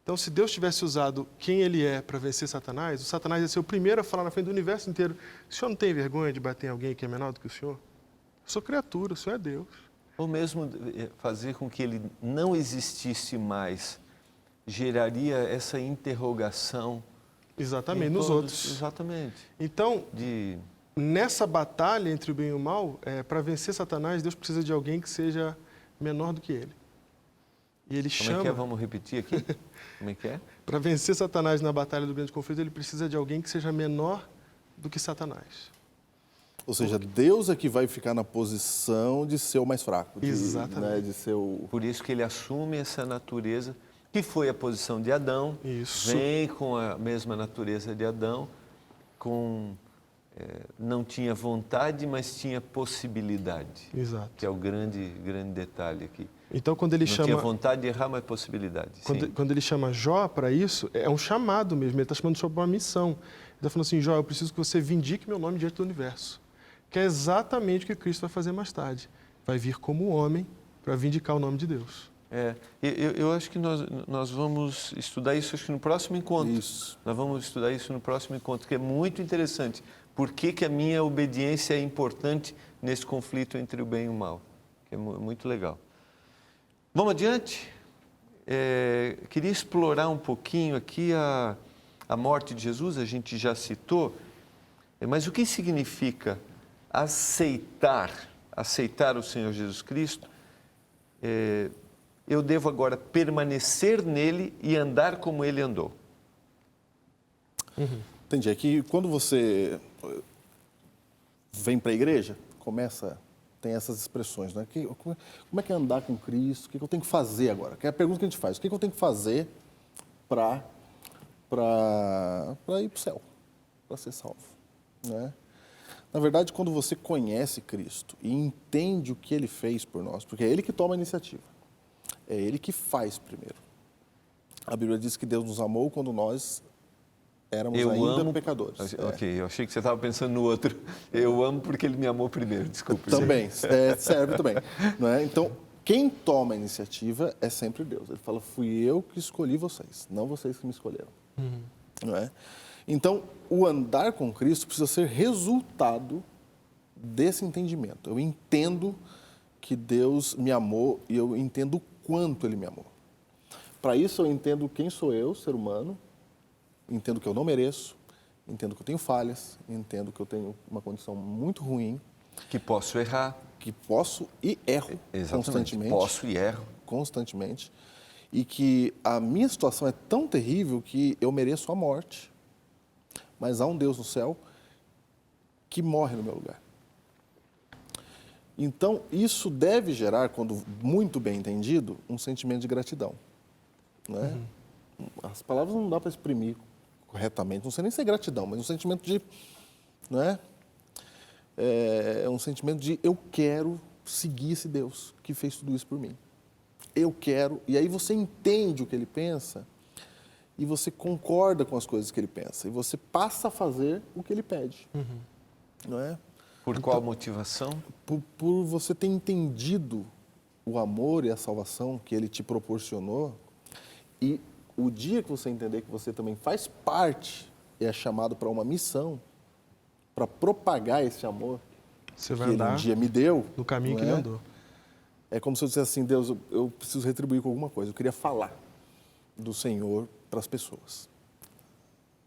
Então, se Deus tivesse usado quem ele é para vencer Satanás, o Satanás ia ser o primeiro a falar na frente do universo inteiro, o senhor não tem vergonha de bater em alguém que é menor do que o senhor? Eu sou criatura, o senhor é Deus.
Ou mesmo fazer com que ele não existisse mais, geraria essa interrogação.
Exatamente, nos outros.
Exatamente.
Então, nessa batalha entre o bem e o mal, para vencer Satanás, Deus precisa de alguém que seja menor do que ele. E ele chama...
Como é que é? Vamos repetir aqui? Como é que é?
Para vencer Satanás na batalha do grande conflito, ele precisa de alguém que seja menor do que Satanás.
Ou seja, Deus é que vai ficar na posição de ser o mais fraco.
Exatamente.
Né, de ser o...
Por isso que ele assume essa natureza, que foi a posição de Adão.
Isso.
Vem com a mesma natureza de Adão, não tinha vontade, mas tinha possibilidade.
Exato.
Que é o grande detalhe aqui.
Então, quando ele
não tinha vontade de errar, mas possibilidade.
Quando ele chama Jó para isso, é um chamado mesmo. Ele está chamando Jó para uma missão. Ele está falando assim, Jó, eu preciso que você vindique meu nome diante do universo. Que é exatamente o que Cristo vai fazer mais tarde. Vai vir como homem para vindicar o nome de Deus.
Eu acho que nós vamos estudar isso acho que no próximo encontro.
Isso.
Nós vamos estudar isso no próximo encontro, que é muito interessante. Por que a minha obediência é importante nesse conflito entre o bem e o mal? Que é muito legal. Vamos adiante? Queria explorar um pouquinho aqui a morte de Jesus, a gente já citou. Mas o que significa aceitar o Senhor Jesus Cristo? Eu devo agora permanecer nele e andar como ele andou.
Entendi. É que quando você vem para a igreja, tem essas expressões, né? Como é que é andar com Cristo? O que eu tenho que fazer agora? Que é a pergunta que a gente faz. O que eu tenho que fazer para ir para o céu, para ser salvo, né? Na verdade, quando você conhece Cristo e entende o que Ele fez por nós, porque é Ele que toma a iniciativa, é Ele que faz primeiro. A Bíblia diz que Deus nos amou quando nós éramos ainda pecadores.
Ok, eu achei que você estava pensando no outro. Eu amo porque Ele me amou primeiro, desculpe.
Também, serve também. Não é? Então, quem toma a iniciativa é sempre Deus. Ele fala, fui eu que escolhi vocês, não vocês que me escolheram. Não é? Então, o andar com Cristo precisa ser resultado desse entendimento. Eu entendo que Deus me amou e eu entendo o quanto Ele me amou. Para isso, eu entendo quem sou eu, ser humano, entendo que eu não mereço, entendo que eu tenho falhas, entendo que eu tenho uma condição muito ruim.
Que posso errar.
Que posso e erro.
Exatamente.
Constantemente.
Posso e erro.
Constantemente. E que a minha situação é tão terrível que eu mereço a morte. Mas há um Deus no céu que morre no meu lugar. Então, isso deve gerar, quando muito bem entendido, um sentimento de gratidão. Não é? As palavras não dá para exprimir corretamente, não sei nem se é gratidão, mas um sentimento de... Não é? É um sentimento de eu quero seguir esse Deus que fez tudo isso por mim. Eu quero... E aí você entende o que Ele pensa e você concorda com as coisas que Ele pensa. E você passa a fazer o que Ele pede. Não é?
Por qual motivação?
Por você ter entendido o amor e a salvação que Ele te proporcionou. E o dia que você entender que você também faz parte e é chamado para uma missão, para propagar esse amor
Você vai
que Ele
andar
um dia me deu.
no caminho
não
que Ele
é?
andou.
É como se eu dissesse assim, Deus, eu preciso retribuir com alguma coisa. Eu queria falar do Senhor para as pessoas.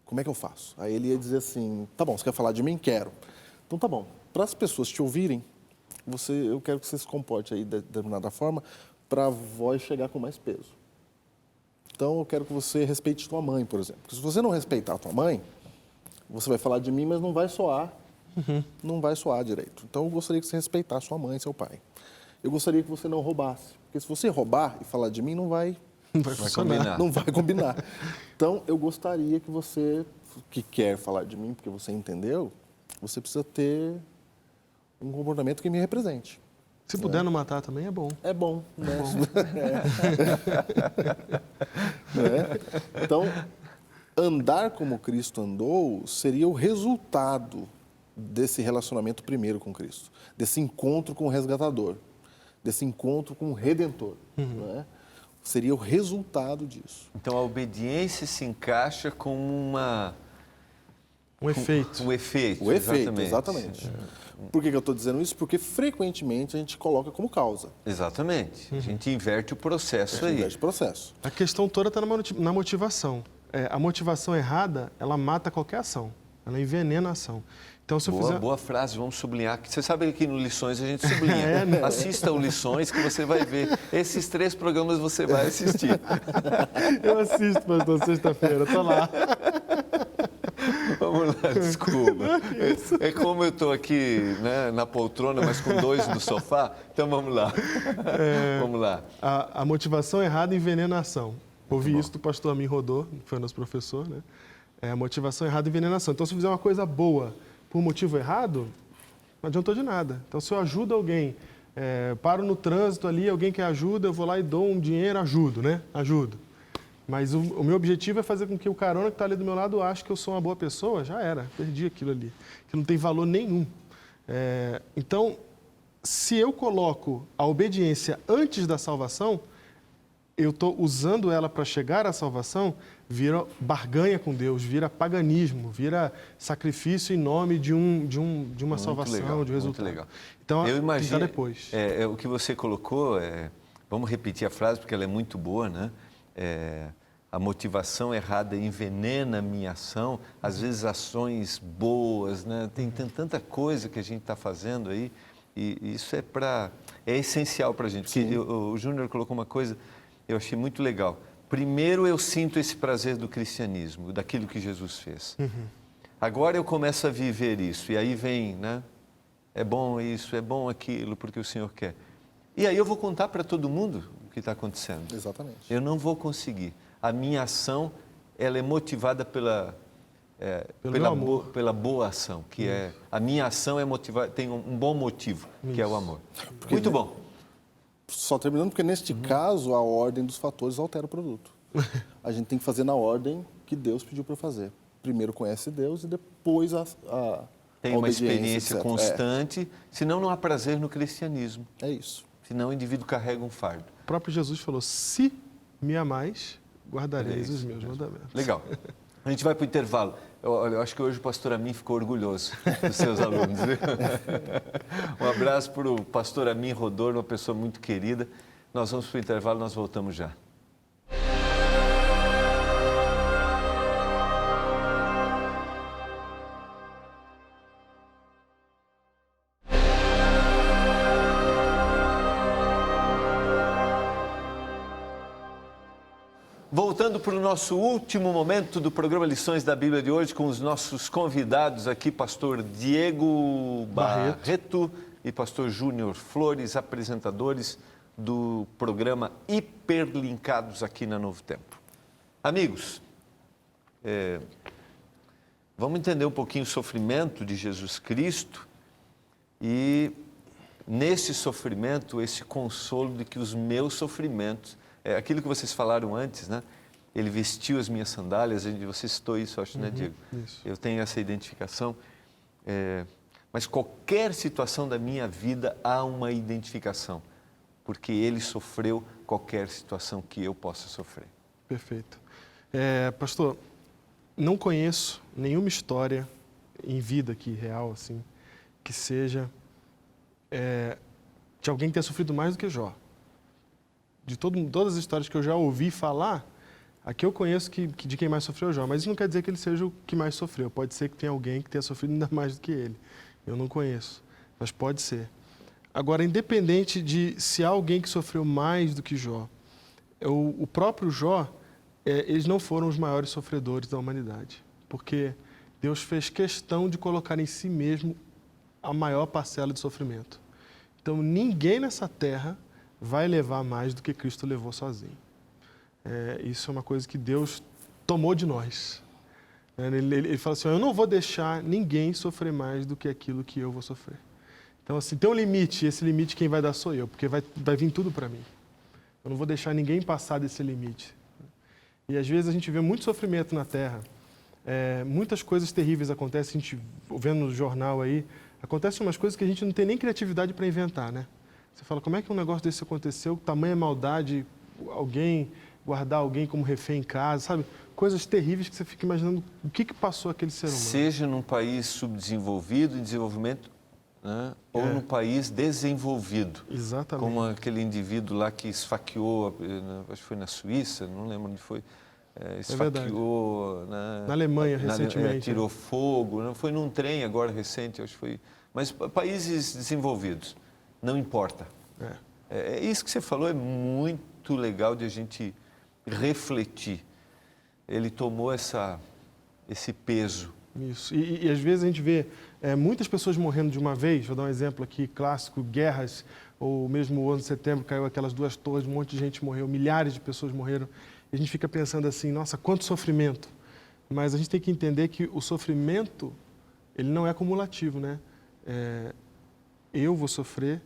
Como é que eu faço? Aí Ele ia dizer assim, tá bom, você quer falar de mim? Quero. Então tá bom, para as pessoas te ouvirem, eu quero que você se comporte aí de determinada forma para a voz chegar com mais peso. Então eu quero que você respeite tua mãe, por exemplo. Porque se você não respeitar a tua mãe, você vai falar de mim, mas não vai soar, não vai soar direito. Então eu gostaria que você respeitasse sua mãe e seu pai. Eu gostaria que você não roubasse, porque se você roubar e falar de mim, não vai
combinar.
Não vai combinar. Então eu gostaria que você, que quer falar de mim, porque você entendeu, você precisa ter um comportamento que me represente.
Se puder não matar também é bom.
É bom, né? Então, andar como Cristo andou seria o resultado desse relacionamento primeiro com Cristo, desse encontro com o resgatador, desse encontro com o Redentor. Não é? Seria o resultado disso.
Então, a obediência se encaixa com
Um efeito.
um efeito.
O efeito, exatamente. Por que eu estou dizendo isso? Porque frequentemente a gente coloca como causa.
Exatamente. A gente inverte o processo aí.
Inverte o processo.
A questão toda está na motivação. A motivação errada, ela mata qualquer ação. Ela envenena a ação. Então, se eu fizer...
Boa frase, vamos sublinhar. Você sabe que no Lições a gente sublinha. Assista o Lições que você vai ver. Esses 3 programas você vai assistir.
Eu assisto, pastor, sexta-feira, estou lá.
Vamos lá, desculpa. É como eu estou aqui, né, na poltrona, mas com 2 no sofá. Então vamos lá. Vamos lá.
A motivação errada envenena a ação. Ouvi isso do pastor Amin Rodô, que foi nosso professor, né? A motivação errada envenena a ação. Então, se eu fizer uma coisa boa por motivo errado, não adiantou de nada. Então, se eu ajudo alguém, paro no trânsito ali, alguém quer ajuda, eu vou lá e dou um dinheiro, ajudo, né? Ajudo. Mas o meu objetivo é fazer com que o carona que está ali do meu lado ache que eu sou uma boa pessoa, já era, perdi aquilo ali, que não tem valor nenhum. Então, se eu coloco a obediência antes da salvação, eu estou usando ela para chegar à salvação, vira barganha com Deus, vira paganismo, vira sacrifício em nome de uma salvação,
legal,
de um resultado.
Muito legal.
Então,
eu imagino,
depois.
O que você colocou, vamos repetir a frase porque ela é muito boa, né? a motivação errada envenena a minha ação, às vezes ações boas, né? Tem tanta coisa que a gente está fazendo aí, e isso é essencial para a gente. Porque o Júnior colocou uma coisa, eu achei muito legal. Primeiro eu sinto esse prazer do cristianismo, daquilo que Jesus fez. Agora eu começo a viver isso, e aí vem, né? É bom isso, é bom aquilo, porque o Senhor quer. E aí eu vou contar para todo mundo o que está acontecendo.
Exatamente.
Eu não vou conseguir. A minha ação, ela é motivada pela boa ação, que é... A minha ação é motivada, tem um bom motivo, que é o amor. Muito bom.
Só terminando, porque neste caso, a ordem dos fatores altera o produto. A gente tem que fazer na ordem que Deus pediu para fazer. Primeiro conhece Deus e depois
tem uma experiência
etc.
constante, senão não há prazer no cristianismo.
É isso.
Senão o indivíduo carrega um fardo.
O próprio Jesus falou, se me amais, guardareis os meus mandamentos.
Legal. A gente vai para o intervalo. Eu acho que hoje o pastor Amin ficou orgulhoso dos seus alunos. Viu? Um abraço para o pastor Amin Rodor, uma pessoa muito querida. Nós vamos para o intervalo, nós voltamos já. Voltando para o nosso último momento do programa Lições da Bíblia de hoje, com os nossos convidados aqui, pastor Diego Barreto e pastor Júnior Flores, apresentadores do programa Hiperlinkados aqui na Novo Tempo. Amigos, vamos entender um pouquinho o sofrimento de Jesus Cristo e, nesse sofrimento, esse consolo de que os meus sofrimentos... aquilo que vocês falaram antes, né? Ele vestiu as minhas sandálias, você citou isso, acho, né, Diego?
Isso.
Eu tenho essa identificação. Mas qualquer situação da minha vida há uma identificação, porque ele sofreu qualquer situação que eu possa sofrer.
Perfeito. Pastor, não conheço nenhuma história em vida aqui, real, assim, que seja de alguém que tenha sofrido mais do que Jó. De todas as histórias que eu já ouvi falar, aqui eu conheço de quem mais sofreu Jó, mas isso não quer dizer que ele seja o que mais sofreu. Pode ser que tenha alguém que tenha sofrido ainda mais do que ele. Eu não conheço, mas pode ser. Agora, independente de se há alguém que sofreu mais do que Jó, o próprio Jó, eles não foram os maiores sofredores da humanidade, porque Deus fez questão de colocar em si mesmo a maior parcela de sofrimento. Então, ninguém nessa terra vai levar mais do que Cristo levou sozinho. Isso é uma coisa que Deus tomou de nós. Ele fala assim, eu não vou deixar ninguém sofrer mais do que aquilo que eu vou sofrer. Então, assim, tem um limite, esse limite quem vai dar sou eu, porque vai vir tudo para mim. Eu não vou deixar ninguém passar desse limite. E às vezes a gente vê muito sofrimento na Terra, muitas coisas terríveis acontecem, a gente vendo no jornal aí, acontecem umas coisas que a gente não tem nem criatividade para inventar, né? Você fala, como é que um negócio desse aconteceu? Tamanha maldade, guardar alguém como refém em casa, sabe? Coisas terríveis que você fica imaginando o que passou aquele ser humano.
Seja num país subdesenvolvido, em desenvolvimento, né? Ou num país desenvolvido.
Exatamente.
Como aquele indivíduo lá que esfaqueou, acho que foi na Suíça, não lembro onde foi, esfaqueou...
Na Alemanha, recentemente.
Tirou fogo, não foi num trem agora recente, acho que foi... Mas países desenvolvidos. Não importa. Isso que você falou é muito legal de a gente refletir. Ele tomou esse peso.
Isso. E às vezes a gente vê muitas pessoas morrendo de uma vez. Vou dar um exemplo aqui clássico, guerras, ou mesmo o 11 de setembro, caiu aquelas 2 torres, um monte de gente morreu, milhares de pessoas morreram. E a gente fica pensando assim, nossa, quanto sofrimento. Mas a gente tem que entender que o sofrimento, ele não é acumulativo, né? Eu vou sofrer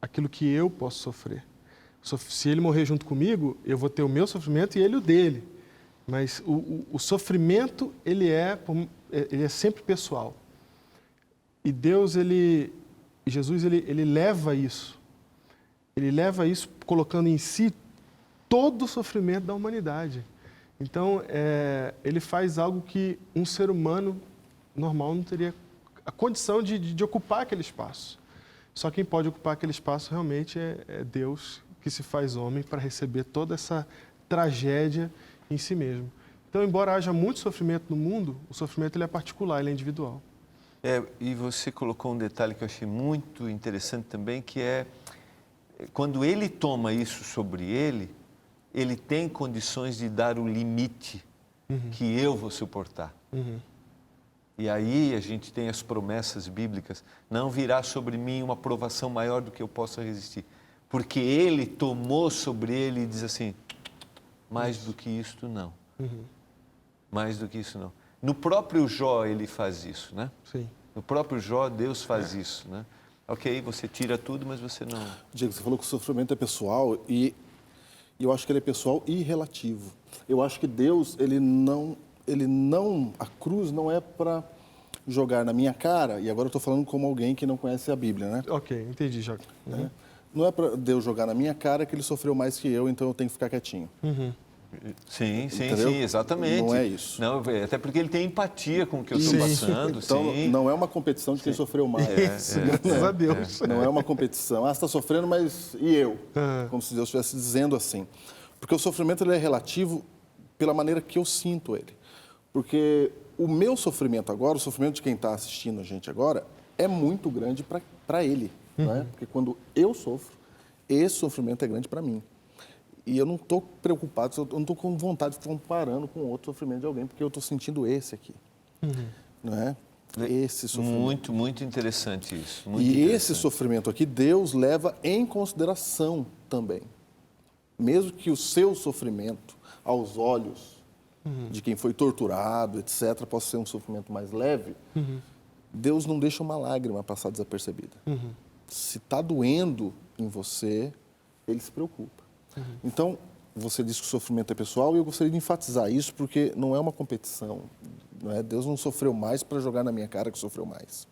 aquilo que eu posso sofrer. Se ele morrer junto comigo, eu vou ter o meu sofrimento e ele o dele. Mas o sofrimento, ele é sempre pessoal. E Jesus, ele leva isso. Ele leva isso colocando em si todo o sofrimento da humanidade. Então, ele faz algo que um ser humano normal não teria a condição de ocupar aquele espaço. Só quem pode ocupar aquele espaço realmente é Deus, que se faz homem para receber toda essa tragédia em si mesmo. Então, embora haja muito sofrimento no mundo, o sofrimento ele é particular, ele é individual.
E você colocou um detalhe que eu achei muito interessante também, que é quando ele toma isso sobre ele, ele tem condições de dar o limite que eu vou suportar. E aí a gente tem as promessas bíblicas, não virá sobre mim uma provação maior do que eu possa resistir. Porque ele tomou sobre ele e diz assim, mais do que isto não. Mais do que isso não. No próprio Jó ele faz isso, né?
Sim.
No próprio Jó Deus faz isso, né? Ok, você tira tudo, mas você não...
Diego, você falou que o sofrimento é pessoal e eu acho que ele é pessoal e relativo. Eu acho que Deus, a cruz não é para jogar na minha cara, e agora eu estou falando como alguém que não conhece a Bíblia, né?
Ok, entendi, Jaco.
Não é para Deus jogar na minha cara que ele sofreu mais que eu, então eu tenho que ficar quietinho.
Sim,
Entendeu?
exatamente.
Não é isso.
Não, até porque ele tem empatia com o que eu estou passando.
Então,
sim.
não é uma competição de quem sofreu mais.
Isso, graças a Deus.
Não é uma competição. Você está sofrendo, mas e eu? Como se Deus estivesse dizendo assim. Porque o sofrimento ele é relativo pela maneira que eu sinto ele. Porque o meu sofrimento agora, o sofrimento de quem está assistindo a gente agora, é muito grande para ele. Não é? Porque quando eu sofro, esse sofrimento é grande para mim. E eu não estou preocupado, eu não estou com vontade de ficar comparando com outro sofrimento de alguém, porque eu estou sentindo esse aqui. Não é? Esse sofrimento.
Muito, muito interessante isso. Muito
e
interessante.
esse sofrimento aqui, Deus leva em consideração também. Mesmo que o seu sofrimento, aos olhos de quem foi torturado, etc., possa ser um sofrimento mais leve, Deus não deixa uma lágrima passar desapercebida. Se está doendo em você, Ele se preocupa. Então, você disse que o sofrimento é pessoal e eu gostaria de enfatizar isso porque não é uma competição. Não é? Deus não sofreu mais para jogar na minha cara que sofreu mais.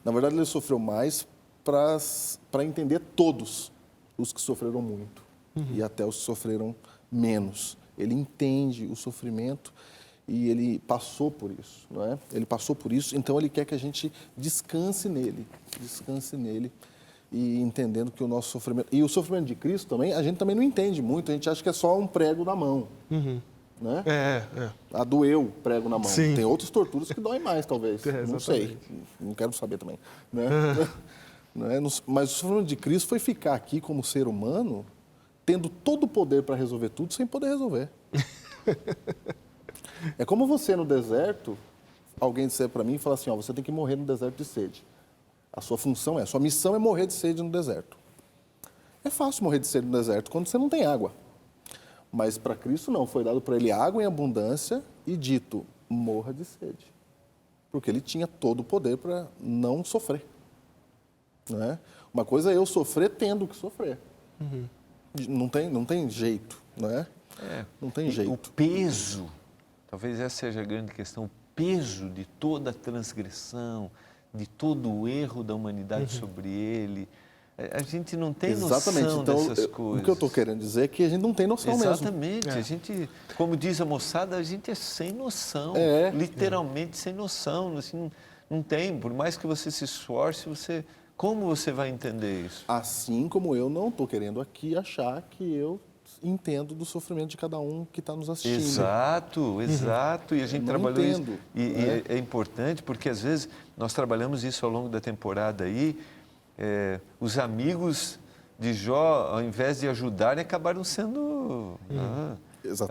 Na verdade, Ele sofreu mais para entender todos os que sofreram muito e até os que sofreram menos. Ele entende o sofrimento e Ele passou por isso. Não é? Ele passou por isso, então Ele quer que a gente descanse nele. E entendendo que o nosso sofrimento... E o sofrimento de Cristo também, a gente também não entende muito. A gente acha que é só um prego na mão. Né? A doeu o prego na mão.
Sim.
Tem outras torturas que doem mais, talvez. Não sei. Não quero saber também. Né? Mas o sofrimento de Cristo foi ficar aqui como ser humano, tendo todo o poder para resolver tudo, sem poder resolver. É como você no deserto, alguém disser para mim e falar assim, você tem que morrer no deserto de sede. A sua função a sua missão é morrer de sede no deserto. É fácil morrer de sede no deserto quando você não tem água. Mas para Cristo não, foi dado para Ele água em abundância e dito, morra de sede. Porque Ele tinha todo o poder para não sofrer. Não é? Uma coisa é eu sofrer tendo que sofrer. Não tem jeito, não é? Não tem jeito.
O peso, talvez essa seja a grande questão, o peso de toda a transgressão, de todo o erro da humanidade sobre ele. A gente não tem noção dessas coisas.
O que eu estou querendo dizer é que a gente não tem noção mesmo.
Exatamente. A gente, como diz a moçada, a gente é sem noção. Literalmente sem noção. Assim, não tem. Por mais que você se esforce, como você vai entender isso?
Assim como eu não estou querendo aqui achar que eu entendo do sofrimento de cada um que está nos assistindo.
Exato. E a gente trabalhou
entendo,
isso. E é importante porque, às vezes, nós trabalhamos isso ao longo da temporada aí. Os amigos de Jó, ao invés de ajudarem, acabaram sendo...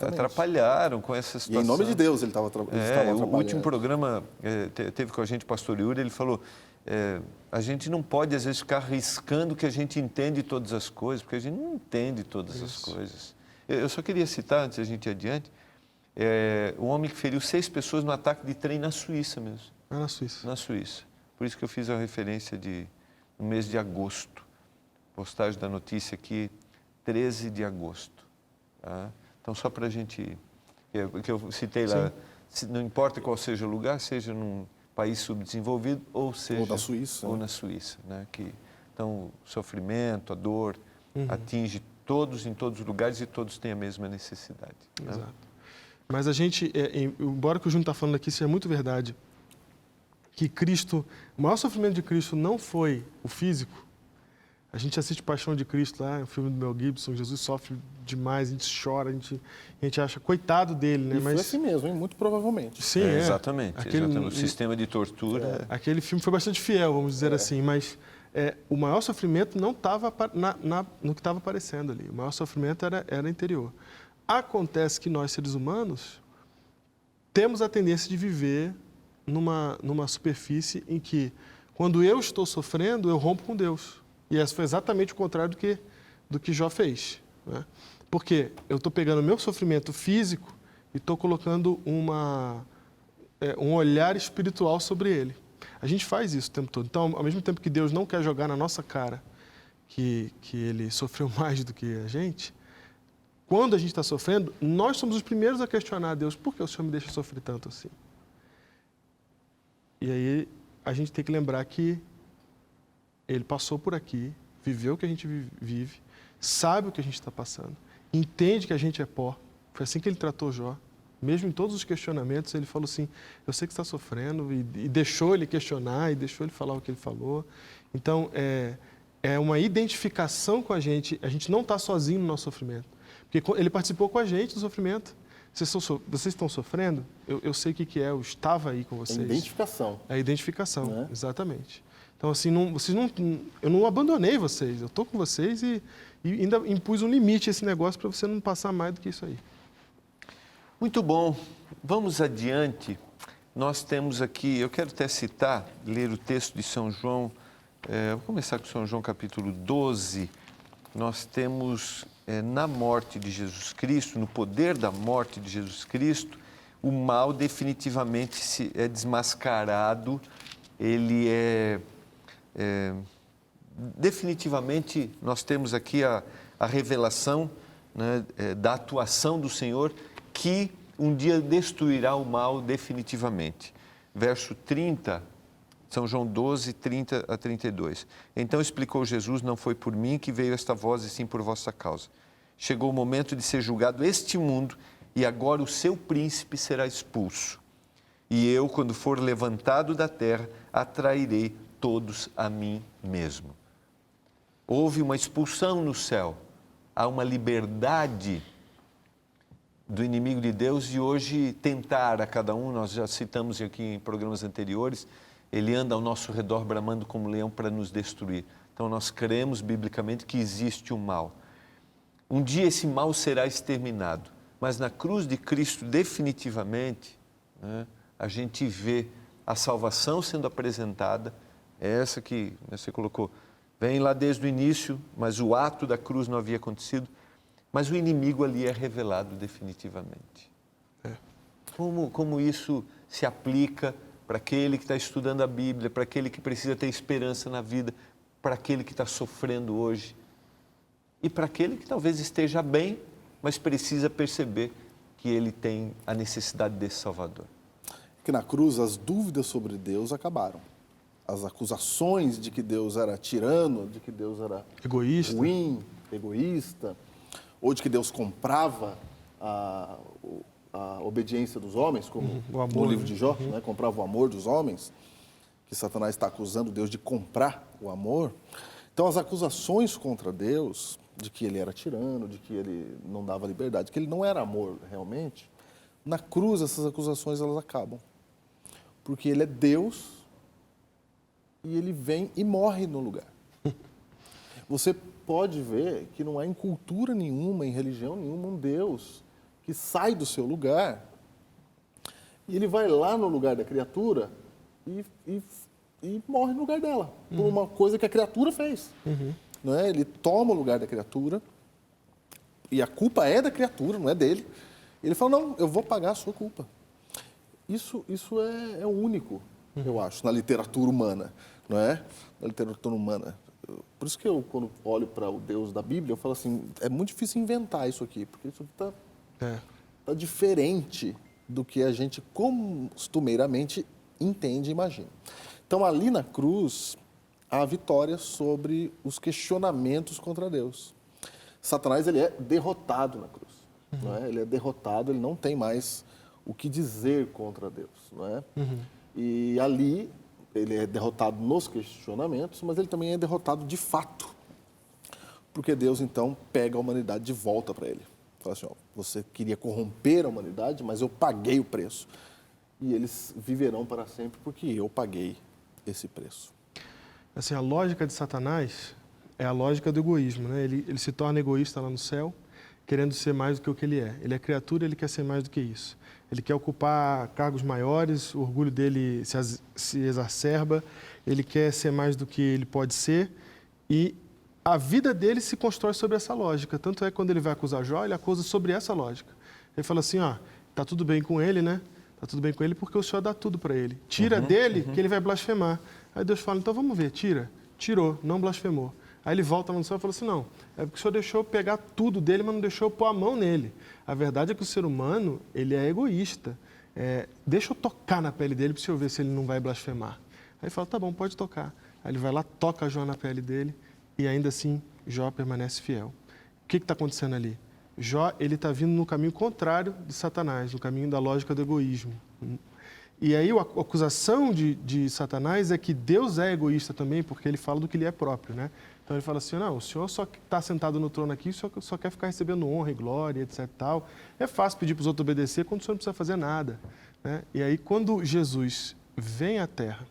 atrapalharam com essa situação.
E em nome de Deus ele estava atrapalhando.
O último programa teve com a gente o pastor Yuri, ele falou... a gente não pode, às vezes, ficar arriscando que a gente entende todas as coisas, porque a gente não entende todas as coisas. Eu só queria citar, antes da gente ir adiante, o homem que feriu 6 pessoas no ataque de trem na Suíça mesmo.
Na Suíça.
Na Suíça. Por isso que eu fiz a referência no mês de agosto. Postagem da notícia aqui, 13 de agosto. Tá? Então, só para a gente... que eu citei lá, não importa qual seja o lugar, seja num país subdesenvolvido, ou na Suíça. Né? Então, o sofrimento, a dor, atinge todos em todos os lugares e todos têm a mesma necessidade.
Exato.
Né?
Mas a gente, embora o que o Júnior está falando aqui seja muito verdade, que o maior sofrimento de Cristo não foi o físico, A gente assiste Paixão de Cristo lá, o filme do Mel Gibson, Jesus sofre demais, a gente chora, a gente acha, coitado dele, né?
E foi assim mesmo, hein? Muito provavelmente.
Sim,
Exatamente. O sistema de tortura...
Aquele filme foi bastante fiel, vamos dizer assim, mas o maior sofrimento não estava no que estava aparecendo ali. O maior sofrimento era interior. Acontece que nós, seres humanos, temos a tendência de viver numa superfície em que, quando eu estou sofrendo, eu rompo com Deus. E esse foi exatamente o contrário do que Jó fez, né? Porque eu estou pegando o meu sofrimento físico e estou colocando um olhar espiritual sobre ele. A gente faz isso o tempo todo. Então, ao mesmo tempo que Deus não quer jogar na nossa cara que ele sofreu mais do que a gente, quando a gente está sofrendo, nós somos os primeiros a questionar a Deus: por que o Senhor me deixa sofrer tanto assim? E aí a gente tem que lembrar que Ele passou por aqui, viveu o que a gente vive, sabe o que a gente está passando, entende que a gente é pó. Foi assim que Ele tratou Jó. Mesmo em todos os questionamentos, Ele falou assim: eu sei que você está sofrendo, e deixou ele questionar, e deixou ele falar o que ele falou. Então, é uma identificação com a gente não está sozinho no nosso sofrimento. Porque Ele participou com a gente do sofrimento. Vocês estão sofrendo? Eu sei o que é, eu estava aí com vocês.
É identificação.
É identificação,
né?
Exatamente. Então, assim, eu não abandonei vocês, eu estou com vocês e ainda impus um limite a esse negócio para você não passar mais do que isso aí.
Muito bom. Vamos adiante. Nós temos aqui, eu quero até citar, ler o texto de São João. Vou começar com São João capítulo 12. Nós temos, na morte de Jesus Cristo, no poder da morte de Jesus Cristo, o mal definitivamente é desmascarado, ele definitivamente, nós temos aqui a revelação, né, da atuação do Senhor, que um dia destruirá o mal definitivamente. Verso 30, São João 12, 30 a 32. Então explicou Jesus: não foi por mim que veio esta voz, e sim por vossa causa. Chegou o momento de ser julgado este mundo, e agora o seu príncipe será expulso. E eu, quando for levantado da terra, atrairei todos a mim mesmo. Houve uma expulsão no céu, há uma liberdade do inimigo de Deus, e hoje tentar a cada um, nós já citamos aqui em programas anteriores, ele anda ao nosso redor bramando como leão para nos destruir. Então nós cremos biblicamente que existe o mal. Um dia esse mal será exterminado, mas na cruz de Cristo definitivamente, né, a gente vê a salvação sendo apresentada, essa que você colocou, vem lá desde o início, mas o ato da cruz não havia acontecido. Mas o inimigo ali é revelado definitivamente. Como isso se aplica para aquele que está estudando a Bíblia, para aquele que precisa ter esperança na vida, para aquele que está sofrendo hoje e para aquele que talvez esteja bem, mas precisa perceber que ele tem a necessidade desse Salvador.
Que na cruz as dúvidas sobre Deus acabaram. As acusações de que Deus era tirano, de que Deus era
egoísta,
ruim, egoísta, ou de que Deus comprava a obediência dos homens, como
o amor,
no livro de Jó, né? Comprava o amor dos homens, que Satanás está acusando Deus de comprar o amor. Então, as acusações contra Deus, de que ele era tirano, de que ele não dava liberdade, de que ele não era amor realmente, na cruz essas acusações elas acabam. Porque ele é Deus e ele vem e morre no lugar. Você pode ver que não há em cultura nenhuma, em religião nenhuma, um Deus que sai do seu lugar e ele vai lá no lugar da criatura e morre no lugar dela, por uma coisa que a criatura fez. Não é? Ele toma o lugar da criatura e a culpa é da criatura, não é dele. Ele fala: não, eu vou pagar a sua culpa. Isso é único, eu acho, na literatura humana, não é? Na literatura humana. Por isso que eu, quando olho para o Deus da Bíblia, eu falo assim: é muito difícil inventar isso aqui, porque isso está diferente do que a gente costumeiramente entende e imagina. Então, ali na cruz, há a vitória sobre os questionamentos contra Deus. Satanás, ele é derrotado na cruz. Não é? Ele é derrotado, ele não tem mais o que dizer contra Deus. Não é? E ali, ele é derrotado nos questionamentos, mas ele também é derrotado de fato porque Deus, então, pega a humanidade de volta para ele. Fala assim, ó, você queria corromper a humanidade, mas eu paguei o preço. E eles viverão para sempre porque eu paguei esse preço.
Assim, a lógica de Satanás é a lógica do egoísmo, né? Ele se torna egoísta lá no céu, querendo ser mais do que o que ele é. Ele é criatura, ele quer ser mais do que isso. Ele quer ocupar cargos maiores, o orgulho dele se exacerba, ele quer ser mais do que ele pode ser e a vida dele se constrói sobre essa lógica. Tanto é que quando ele vai acusar Jó, ele acusa sobre essa lógica. Ele fala assim, ó, tá tudo bem com ele, né? Tá tudo bem com ele porque o Senhor dá tudo para ele. Tira dele que ele vai blasfemar. Aí Deus fala, então vamos ver, tira. Tirou, não blasfemou. Aí ele volta no céu e fala assim, não, é porque o Senhor deixou eu pegar tudo dele, mas não deixou eu pôr a mão nele. A verdade é que o ser humano, ele é egoísta. Deixa eu tocar na pele dele para o Senhor ver se ele não vai blasfemar. Aí ele fala, tá bom, pode tocar. Aí ele vai lá, toca Jó na pele dele e ainda assim Jó permanece fiel. O que está acontecendo ali? Jó, ele está vindo no caminho contrário de Satanás, no caminho da lógica do egoísmo. E aí a acusação de Satanás é que Deus é egoísta também, porque ele fala do que lhe é próprio, né? Então ele fala assim, não, o Senhor só está sentado no trono aqui, só quer ficar recebendo honra e glória, etc. Tal. É fácil pedir para os outros obedecer quando o Senhor não precisa fazer nada, né? E aí quando Jesus vem à Terra,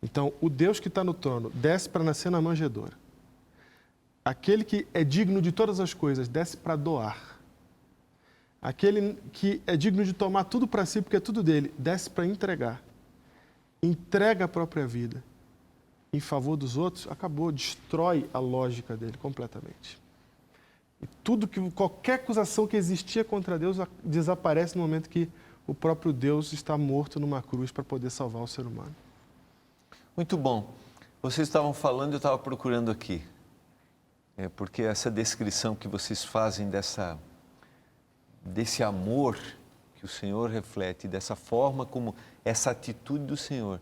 então o Deus que está no trono desce para nascer na manjedoura. Aquele que é digno de todas as coisas desce para doar. Aquele que é digno de tomar tudo para si, porque é tudo dele, desce para entregar. Entrega a própria vida em favor dos outros, acabou, destrói a lógica dele completamente. E qualquer acusação que existia contra Deus desaparece no momento que o próprio Deus está morto numa cruz para poder salvar o ser humano.
Muito bom. Vocês estavam falando, eu estava procurando aqui. Porque essa descrição que vocês fazem desse amor que o Senhor reflete, dessa forma como essa atitude do Senhor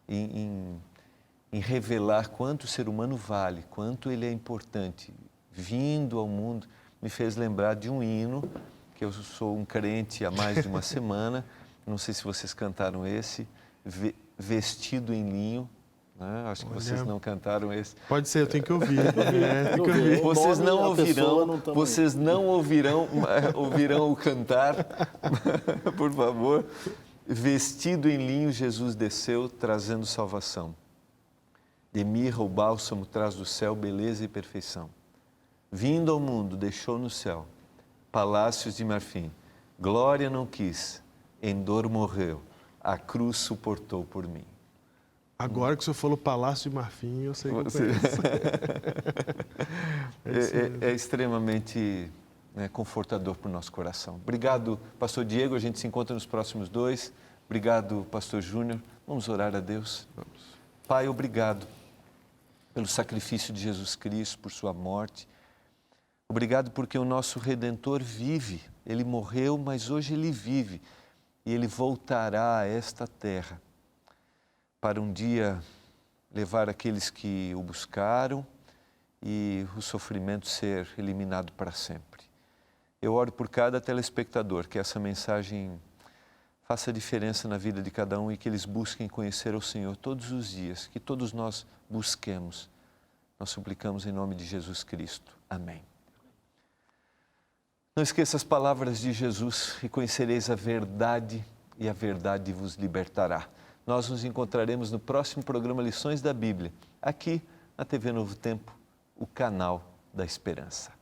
em revelar quanto o ser humano vale, quanto ele é importante, vindo ao mundo, me fez lembrar de um hino, que eu sou um crente há mais de uma semana, não sei se vocês cantaram esse, Vestido em Linho. Acho que vocês não cantaram esse.
Pode ser, eu tenho que ouvir.
Vocês não ouvirão o cantar, por favor. Vestido em linho, Jesus desceu, trazendo salvação. De mirra o bálsamo traz do céu beleza e perfeição. Vindo ao mundo, deixou no céu palácios de marfim. Glória não quis, em dor morreu, a cruz suportou por mim.
Agora que o senhor falou Palácio de Marfim, eu sei que
é extremamente confortador para o nosso coração. Obrigado, pastor Diego, a gente se encontra nos próximos 2. Obrigado, pastor Júnior. Vamos orar a Deus. Vamos. Pai, obrigado pelo sacrifício de Jesus Cristo, por sua morte. Obrigado porque o nosso Redentor vive. Ele morreu, mas hoje ele vive. E ele voltará a esta terra para um dia levar aqueles que o buscaram e o sofrimento ser eliminado para sempre. Eu oro por cada telespectador, que essa mensagem faça diferença na vida de cada um e que eles busquem conhecer o Senhor todos os dias, que todos nós busquemos. Nós suplicamos em nome de Jesus Cristo. Amém. Não esqueça as palavras de Jesus, e conhecereis a verdade e a verdade vos libertará. Nós nos encontraremos no próximo programa Lições da Bíblia, aqui na TV Novo Tempo, o canal da Esperança.